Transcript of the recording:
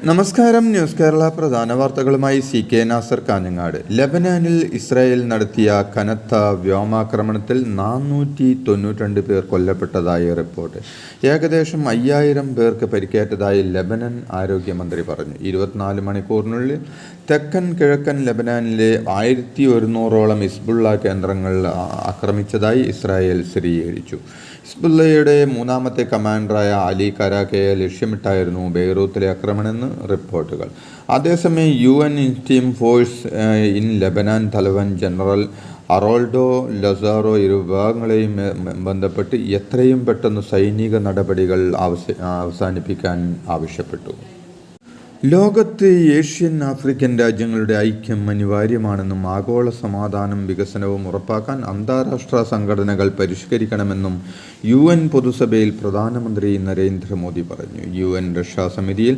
നമസ്കാരം. ന്യൂസ് കേരള പ്രധാന വാർത്തകളുമായി CK നാസർ കാഞ്ഞങ്ങാട്. ലെബനാനിൽ ഇസ്രായേൽ നടത്തിയ കനത്ത വ്യോമാക്രമണത്തിൽ 492 പേർ കൊല്ലപ്പെട്ടതായി റിപ്പോർട്ട്. ഏകദേശം 5000 പേർക്ക് പരിക്കേറ്റതായി ലെബനൻ ആരോഗ്യമന്ത്രി പറഞ്ഞു. 24 മണിക്കൂറിനുള്ളിൽ തെക്കൻ കിഴക്കൻ ലെബനാനിലെ 1100ഓളം ഹിസ്ബുള്ള കേന്ദ്രങ്ങൾ ആക്രമിച്ചതായി ഇസ്രായേൽ സ്ഥിരീകരിച്ചു. ഹിസ്ബുള്ളയുടെ മൂന്നാമത്തെ കമാൻഡറായ അലി കരാക്കയെ ലക്ഷ്യമിട്ടായിരുന്നു ബെയ്റൂത്തിലെ ആക്രമണമെന്ന് റിപ്പോർട്ടുകൾ. അതേസമയം UN team force in Lebanon തലവൻ ജനറൽ അറോൾഡോ ലസാറോ ഇരു വിഭാഗങ്ങളെയും ബന്ധപ്പെട്ട് എത്രയും പെട്ടെന്ന് സൈനിക നടപടികൾ അവസാനിപ്പിക്കാൻ ആവശ്യപ്പെട്ടു. ലോകത്ത് ഏഷ്യൻ ആഫ്രിക്കൻ രാജ്യങ്ങളുടെ ഐക്യം അനിവാര്യമാണെന്നും ആഗോള സമാധാനം വികസനവും ഉറപ്പാക്കാൻ അന്താരാഷ്ട്ര സംഘടനകൾ പരിഷ്കരിക്കണമെന്നും UN പൊതുസഭയിൽ പ്രധാനമന്ത്രി നരേന്ദ്രമോദി പറഞ്ഞു. UN രക്ഷാസമിതിയിൽ